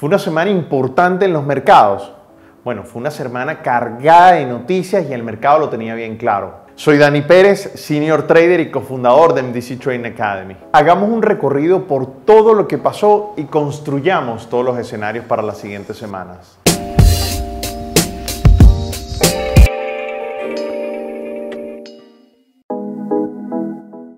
Fue una semana importante en los mercados. Bueno, fue una semana cargada de noticias y el mercado lo tenía bien claro. Soy Dani Pérez, Senior Trader y cofundador de MDC Trading Academy. Hagamos un recorrido por todo lo que pasó y construyamos todos los escenarios para las siguientes semanas.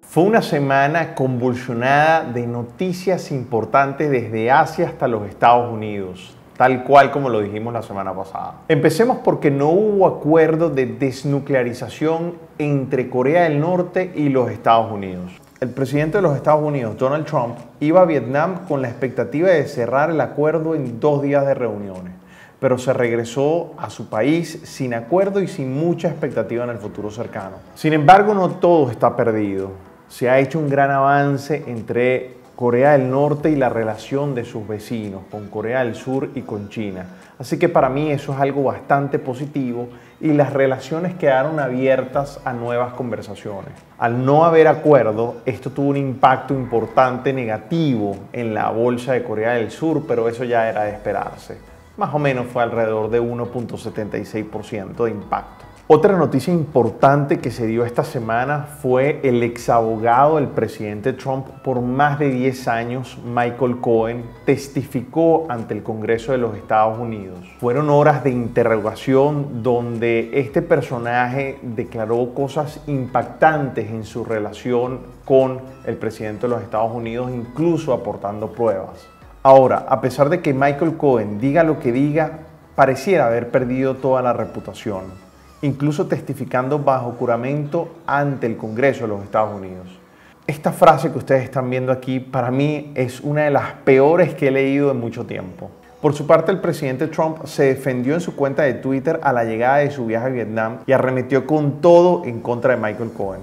Fue una semana convulsionada de noticias importantes desde Asia hasta los Estados Unidos, tal cual como lo dijimos la semana pasada. Empecemos porque no hubo acuerdo de desnuclearización entre Corea del Norte y los Estados Unidos. El presidente de los Estados Unidos, Donald Trump, iba a Vietnam con la expectativa de cerrar el acuerdo en 2 días de reuniones, pero se regresó a su país sin acuerdo y sin mucha expectativa en el futuro cercano. Sin embargo, no todo está perdido. Se ha hecho un gran avance entre Corea del Norte y la relación de sus vecinos, con Corea del Sur y con China. Así que para mí eso es algo bastante positivo y las relaciones quedaron abiertas a nuevas conversaciones. Al no haber acuerdo, esto tuvo un impacto importante negativo en la bolsa de Corea del Sur, pero eso ya era de esperarse. Más o menos fue alrededor de 1.76% de impacto. Otra noticia importante que se dio esta semana fue el exabogado del presidente Trump por más de 10 años, Michael Cohen, testificó ante el Congreso de los Estados Unidos. Fueron horas de interrogación donde este personaje declaró cosas impactantes en su relación con el presidente de los Estados Unidos, incluso aportando pruebas. Ahora, a pesar de que Michael Cohen diga lo que diga, pareciera haber perdido toda la reputación, incluso testificando bajo juramento ante el Congreso de los Estados Unidos. Esta frase que ustedes están viendo aquí, para mí, es una de las peores que he leído en mucho tiempo. Por su parte, el presidente Trump se defendió en su cuenta de Twitter a la llegada de su viaje a Vietnam y arremetió con todo en contra de Michael Cohen.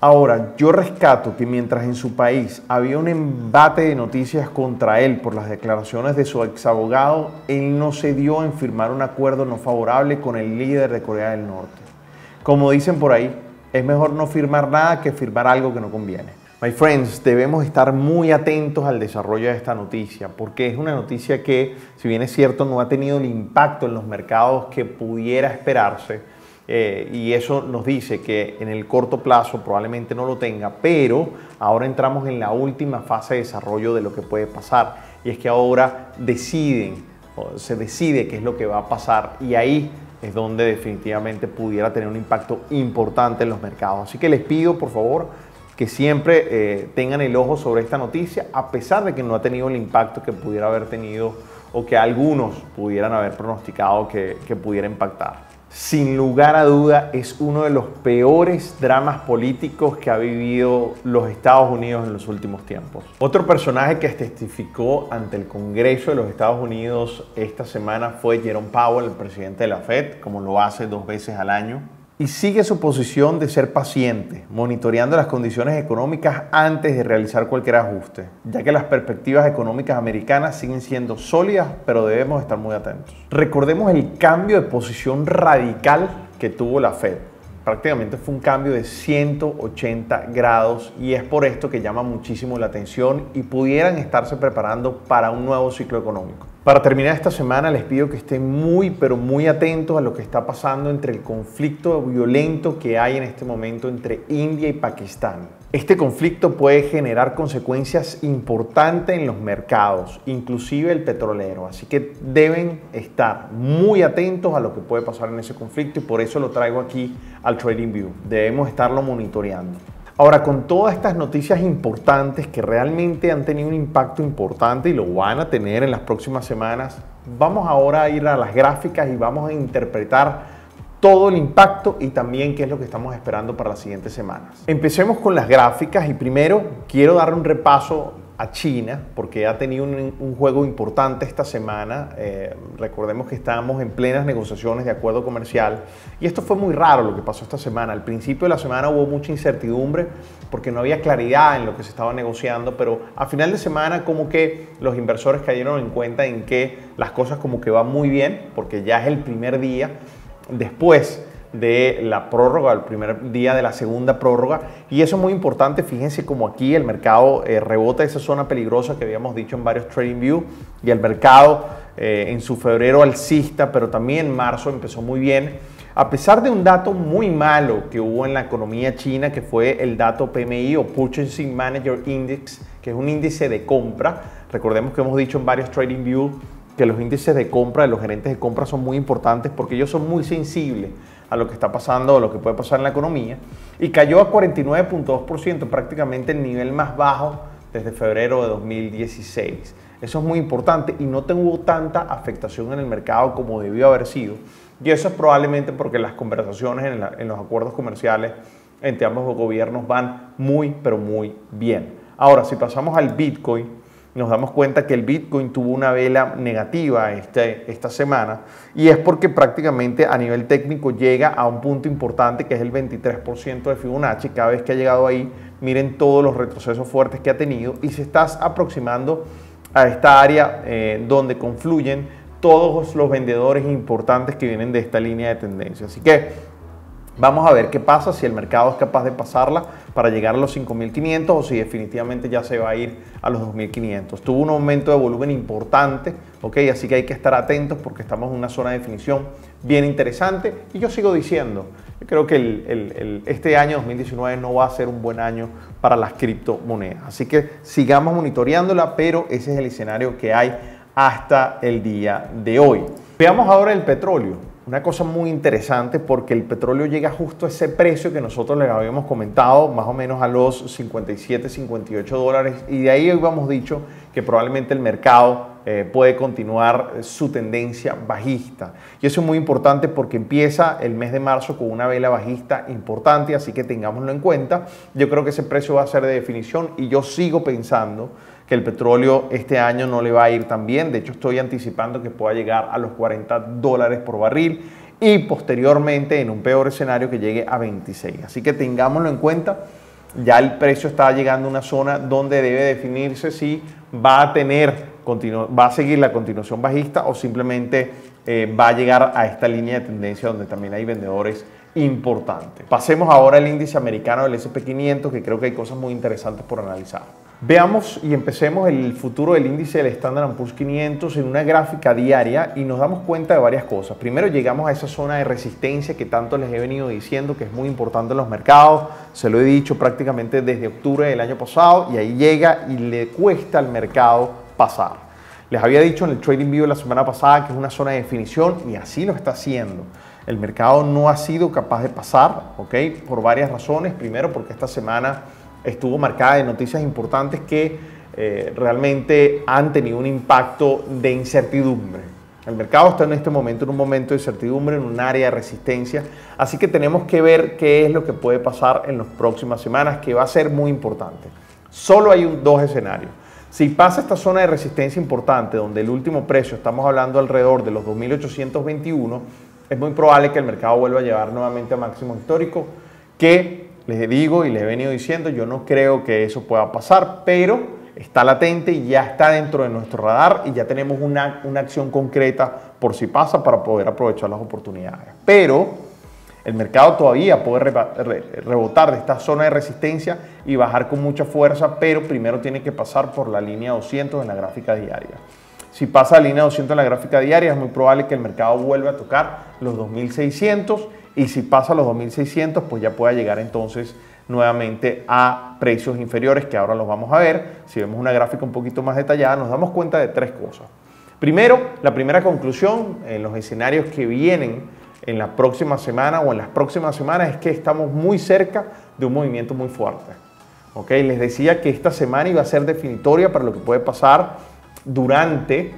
Ahora, yo rescato que mientras en su país había un embate de noticias contra él por las declaraciones de su exabogado, él no cedió en firmar un acuerdo no favorable con el líder de Corea del Norte. Como dicen por ahí, es mejor no firmar nada que firmar algo que no conviene. My friends, debemos estar muy atentos al desarrollo de esta noticia, porque es una noticia que, si bien es cierto, no ha tenido el impacto en los mercados que pudiera esperarse, y eso nos dice que en el corto plazo probablemente no lo tenga, pero ahora entramos en la última fase de desarrollo de lo que puede pasar, y es que ahora se decide qué es lo que va a pasar, y ahí es donde definitivamente pudiera tener un impacto importante en los mercados. Así que les pido, por favor, que siempre tengan el ojo sobre esta noticia, a pesar de que no ha tenido el impacto que pudiera haber tenido o que algunos pudieran haber pronosticado que pudiera impactar. Sin lugar a duda, es uno de los peores dramas políticos que ha vivido los Estados Unidos en los últimos tiempos. Otro personaje que testificó ante el Congreso de los Estados Unidos esta semana fue Jerome Powell, el presidente de la Fed, como lo hace 2 veces al año. Y sigue su posición de ser paciente, monitoreando las condiciones económicas antes de realizar cualquier ajuste, ya que las perspectivas económicas americanas siguen siendo sólidas, pero debemos estar muy atentos. Recordemos el cambio de posición radical que tuvo la Fed. Prácticamente fue un cambio de 180 grados y es por esto que llama muchísimo la atención y pudieran estarse preparando para un nuevo ciclo económico. Para terminar esta semana les pido que estén muy pero muy atentos a lo que está pasando entre el conflicto violento que hay en este momento entre India y Pakistán. Este conflicto puede generar consecuencias importantes en los mercados, inclusive el petrolero, así que deben estar muy atentos a lo que puede pasar en ese conflicto y por eso lo traigo aquí al TradingView. Debemos estarlo monitoreando. Ahora, con todas estas noticias importantes que realmente han tenido un impacto importante y lo van a tener en las próximas semanas, vamos ahora a ir a las gráficas y vamos a interpretar todo el impacto y también qué es lo que estamos esperando para las siguientes semanas. Empecemos con las gráficas y primero quiero dar un repaso a China porque ha tenido un juego importante esta semana. Recordemos que estamos en plenas negociaciones de acuerdo comercial y esto fue muy raro lo que pasó esta semana. Al principio de la semana hubo mucha incertidumbre porque no había claridad en lo que se estaba negociando, pero a final de semana como que los inversores cayeron en cuenta en que las cosas como que van muy bien porque ya es el primer día después de la prórroga, el primer día de la segunda prórroga, y eso es muy importante. Fíjense como aquí el mercado rebota esa zona peligrosa que habíamos dicho en varios TradingView y el mercado en su febrero alcista, pero también marzo empezó muy bien. A pesar de un dato muy malo que hubo en la economía china, que fue el dato PMI o Purchasing Manager Index, que es un índice de compra. Recordemos que hemos dicho en varios TradingView que los índices de compra de los gerentes de compra son muy importantes porque ellos son muy sensibles a lo que está pasando o lo que puede pasar en la economía, y cayó a 49.2%, prácticamente el nivel más bajo desde febrero de 2016. Eso es muy importante y no tuvo tanta afectación en el mercado como debió haber sido, y eso es probablemente porque las conversaciones en los acuerdos comerciales entre ambos gobiernos van muy, pero muy bien. Ahora, si pasamos al Bitcoin, nos damos cuenta que el Bitcoin tuvo una vela negativa esta semana, y es porque prácticamente a nivel técnico llega a un punto importante que es el 23% de Fibonacci. Cada vez que ha llegado ahí, miren todos los retrocesos fuertes que ha tenido y se está aproximando a esta área donde confluyen todos los vendedores importantes que vienen de esta línea de tendencia. Así que vamos a ver qué pasa, si el mercado es capaz de pasarla para llegar a los 5.500 o si definitivamente ya se va a ir a los 2.500. Tuvo un aumento de volumen importante, ¿ok? Así que hay que estar atentos porque estamos en una zona de definición bien interesante. Y yo sigo diciendo, yo creo que este año 2019 no va a ser un buen año para las criptomonedas. Así que sigamos monitoreándola, pero ese es el escenario que hay hasta el día de hoy. Veamos ahora el petróleo. Una cosa muy interesante porque el petróleo llega justo a ese precio que nosotros les habíamos comentado, más o menos a los 57, 58 dólares, y de ahí habíamos dicho que probablemente el mercado puede continuar su tendencia bajista. Y eso es muy importante porque empieza el mes de marzo con una vela bajista importante, así que tengámoslo en cuenta. Yo creo que ese precio va a ser de definición y yo sigo pensando que el petróleo este año no le va a ir tan bien. De hecho, estoy anticipando que pueda llegar a los 40 dólares por barril y posteriormente, en un peor escenario, que llegue a 26. Así que tengámoslo en cuenta. Ya el precio está llegando a una zona donde debe definirse si va a seguir la continuación bajista o simplemente va a llegar a esta línea de tendencia donde también hay vendedores importantes. Pasemos ahora al índice americano del S&P 500, que creo que hay cosas muy interesantes por analizar. Veamos y empecemos el futuro del índice del Standard & Poor's 500 en una gráfica diaria y nos damos cuenta de varias cosas. Primero, llegamos a esa zona de resistencia que tanto les he venido diciendo que es muy importante en los mercados. Se lo he dicho prácticamente desde octubre del año pasado, y ahí llega y le cuesta al mercado pasar. Les había dicho en el TradingView la semana pasada que es una zona de definición y así lo está haciendo. El mercado no ha sido capaz de pasar, ¿ok? Por varias razones. Primero, porque esta semana estuvo marcada de noticias importantes que realmente han tenido un impacto de incertidumbre. El mercado está en este momento en un momento de incertidumbre, en un área de resistencia, así que tenemos que ver qué es lo que puede pasar en las próximas semanas, que va a ser muy importante. Solo hay dos escenarios. Si pasa esta zona de resistencia importante, donde el último precio, estamos hablando alrededor de los 2.821, es muy probable que el mercado vuelva a llevar nuevamente a máximo histórico, que les digo y les he venido diciendo, yo no creo que eso pueda pasar, pero está latente y ya está dentro de nuestro radar y ya tenemos una acción concreta por si pasa para poder aprovechar las oportunidades. Pero el mercado todavía puede rebotar de esta zona de resistencia y bajar con mucha fuerza, pero primero tiene que pasar por la línea 200 en la gráfica diaria. Si pasa la línea 200 en la gráfica diaria, es muy probable que el mercado vuelva a tocar los 2.600, y si pasa los 2.600, pues ya pueda llegar entonces nuevamente a precios inferiores, que ahora los vamos a ver. Si vemos una gráfica un poquito más detallada, nos damos cuenta de tres cosas. Primero, la primera conclusión en los escenarios que vienen en la próxima semana o en las próximas semanas es que estamos muy cerca de un movimiento muy fuerte. ¿Ok? Les decía que esta semana iba a ser definitoria para lo que puede pasar durante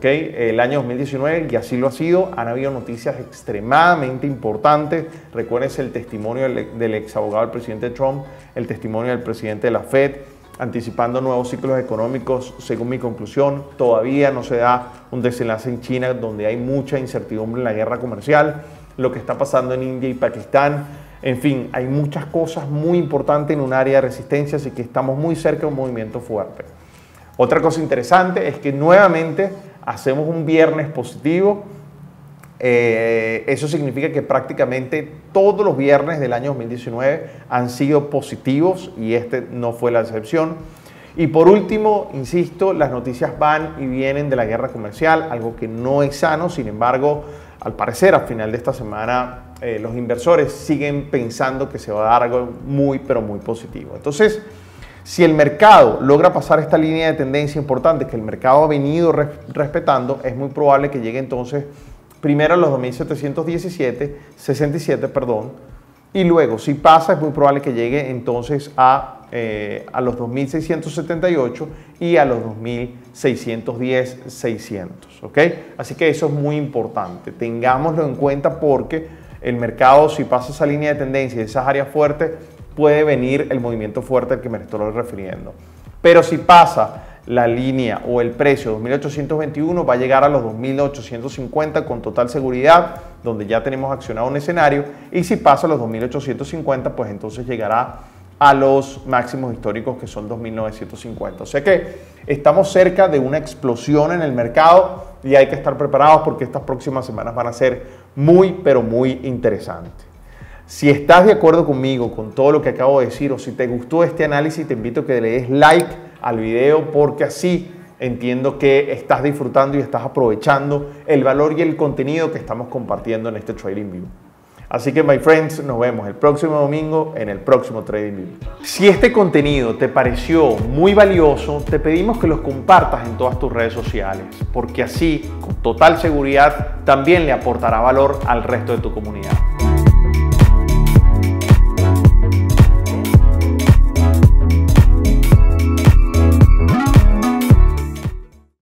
el año 2019, y así lo ha sido. Han habido noticias extremadamente importantes. Recuérdense el testimonio del ex abogado del presidente Trump, el testimonio del presidente de la Fed, anticipando nuevos ciclos económicos. Según mi conclusión, todavía no se da un desenlace en China, donde hay mucha incertidumbre en la guerra comercial, lo que está pasando en India y Pakistán. En fin, hay muchas cosas muy importantes en un área de resistencia, así que estamos muy cerca de un movimiento fuerte. Otra cosa interesante es que nuevamente hacemos un viernes positivo. Eso significa que prácticamente todos los viernes del año 2019 han sido positivos y este no fue la excepción. Y por último, insisto, las noticias van y vienen de la guerra comercial, algo que no es sano. Sin embargo, al parecer, al final de esta semana, los inversores siguen pensando que se va a dar algo muy, pero muy positivo. Entonces, si el mercado logra pasar esta línea de tendencia importante que el mercado ha venido respetando, es muy probable que llegue entonces primero a los 2.767, y luego, si pasa, es muy probable que llegue entonces a los 2.678 y a los 2.610, 600, ¿ok? Así que eso es muy importante, tengámoslo en cuenta porque el mercado, si pasa esa línea de tendencia y esas áreas fuertes, puede venir el movimiento fuerte al que me estoy refiriendo. Pero si pasa la línea o el precio 2.821, va a llegar a los 2.850 con total seguridad, donde ya tenemos accionado un escenario, y si pasa a los 2.850, pues entonces llegará a los máximos históricos que son 2.950. O sea que estamos cerca de una explosión en el mercado y hay que estar preparados porque estas próximas semanas van a ser muy, pero muy interesantes. Si estás de acuerdo conmigo con todo lo que acabo de decir o si te gustó este análisis, te invito a que le des like al video porque así entiendo que estás disfrutando y estás aprovechando el valor y el contenido que estamos compartiendo en este TradingView. Así que, my friends, nos vemos el próximo domingo en el próximo TradingView. Si este contenido te pareció muy valioso, te pedimos que los compartas en todas tus redes sociales, porque así, con total seguridad, también le aportará valor al resto de tu comunidad.